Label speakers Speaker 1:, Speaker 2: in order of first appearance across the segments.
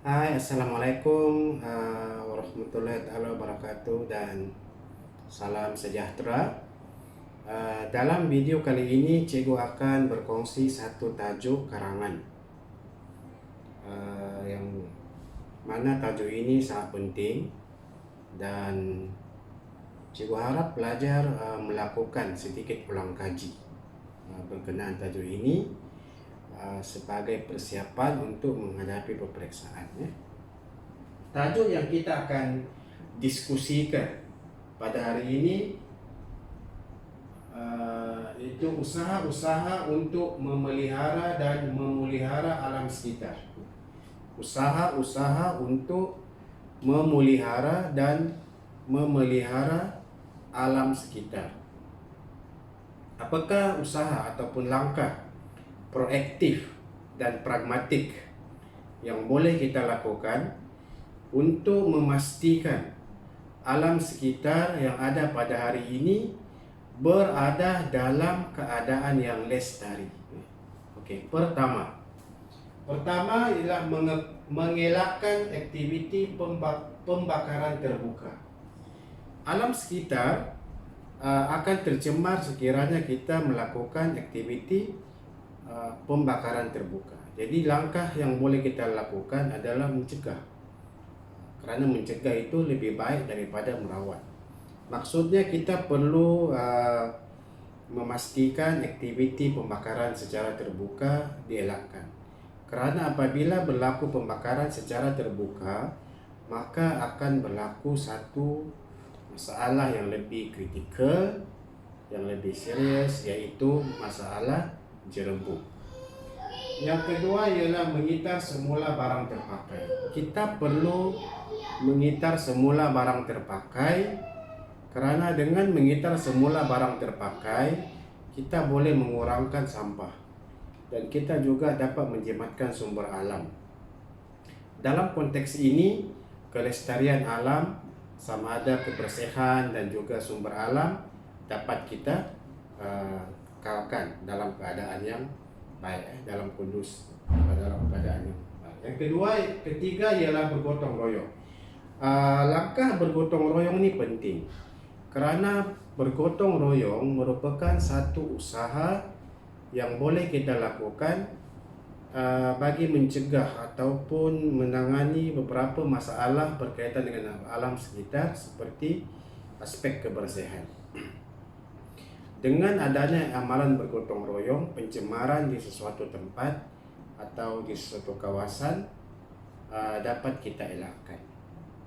Speaker 1: Hai, Assalamualaikum warahmatullahi wabarakatuh dan salam sejahtera. Dalam video kali ini, Cikgu akan berkongsi satu tajuk karangan yang mana tajuk ini sangat penting dan Cikgu harap pelajar melakukan sedikit ulang kaji berkenaan tajuk ini sebagai persiapan untuk menghadapi peperiksaan. Tajuk yang kita akan diskusikan pada hari ini itu usaha-usaha untuk memelihara dan memelihara alam sekitar. Usaha-usaha untuk memelihara dan memelihara alam sekitar. Apakah usaha ataupun langkah proaktif dan pragmatik yang boleh kita lakukan untuk memastikan alam sekitar yang ada pada hari ini berada dalam keadaan yang lestari? Okey, pertama ialah mengelakkan aktiviti pembakaran terbuka. Alam sekitar akan tercemar sekiranya kita melakukan aktiviti pembakaran terbuka. Jadi langkah yang boleh kita lakukan adalah mencegah. Kerana mencegah itu lebih baik daripada merawat. Maksudnya kita perlu memastikan aktiviti pembakaran secara terbuka dielakkan. Kerana apabila berlaku pembakaran secara terbuka, maka akan berlaku satu masalah yang lebih kritikal, yang lebih serius, iaitu masalah jerembuk. Yang kedua ialah mengitar semula barang terpakai. Kita perlu mengitar semula barang terpakai kerana dengan mengitar semula barang terpakai, kita boleh mengurangkan sampah dan kita juga dapat menjimatkan sumber alam. Dalam konteks ini, kelestarian alam sama ada kebersihan dan juga sumber alam dapat kita kalkan dalam keadaan yang baik, dalam keadaan yang baik. Yang ketiga ialah bergotong royong. Langkah bergotong royong ini penting kerana bergotong royong merupakan satu usaha yang boleh kita lakukan bagi mencegah ataupun menangani beberapa masalah berkaitan dengan alam sekitar seperti aspek kebersihan. Dengan adanya amalan bergotong royong, pencemaran di sesuatu tempat atau di sesuatu kawasan dapat kita elakkan.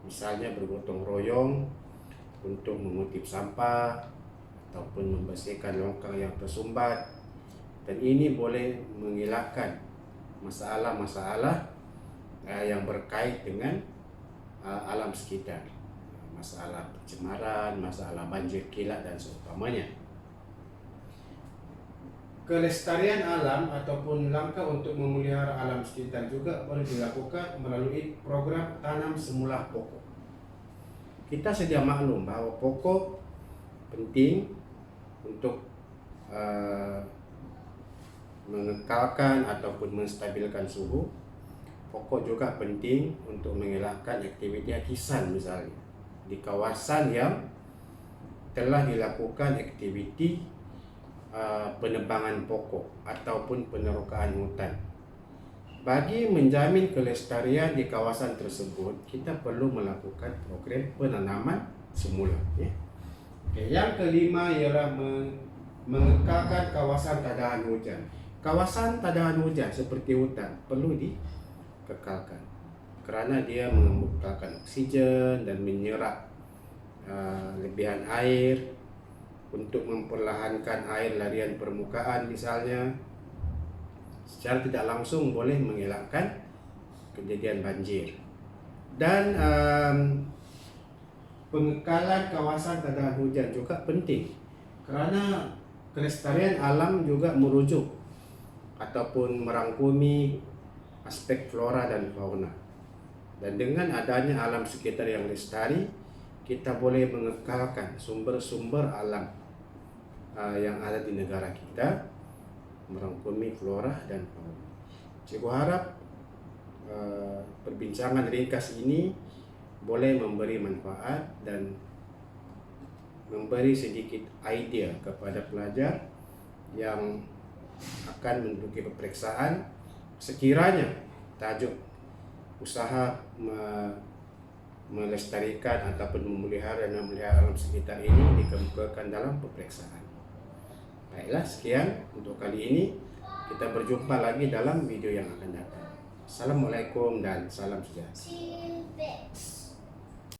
Speaker 1: Misalnya bergotong royong untuk mengutip sampah ataupun membersihkan longkang yang tersumbat, dan ini boleh mengelakkan masalah-masalah yang berkait dengan alam sekitar, masalah pencemaran, masalah banjir kilat dan seumpamanya. Kelestarian alam ataupun langkah untuk memelihara alam sekitar juga boleh dilakukan melalui program tanam semula pokok. Kita sedia maklum bahawa pokok penting untuk mengekalkan ataupun menstabilkan suhu. Pokok juga penting untuk mengelakkan aktiviti hakisan, misalnya di kawasan yang telah dilakukan aktiviti penebangan pokok ataupun penerokaan hutan. Bagi menjamin kelestarian di kawasan tersebut, kita perlu melakukan program penanaman semula. Yang kelima ialah mengekalkan kawasan tadahan hujan. Kawasan tadahan hujan seperti hutan perlu dikekalkan kerana dia mengekalkan oksigen dan menyerap lebihan air untuk memperlahankan air larian permukaan, misalnya secara tidak langsung boleh mengelakkan kejadian banjir. Dan pengekalan kawasan tadahan hujan juga penting kerana kelestarian alam juga merujuk ataupun merangkumi aspek flora dan fauna. Dan dengan adanya alam sekitar yang lestari, kita boleh mengekalkan sumber-sumber alam yang ada di negara kita, merangkumi flora dan fauna. Cikgu harap perbincangan ringkas ini boleh memberi manfaat dan memberi sedikit idea kepada pelajar yang akan menduduki peperiksaan, sekiranya tajuk usaha melestarikan ataupun memelihara dan memelihara alam sekitar ini dikemukakan dalam peperiksaan. Baiklah, sekian untuk kali ini. Kita berjumpa lagi dalam video yang akan datang. Assalamualaikum dan salam sejahtera.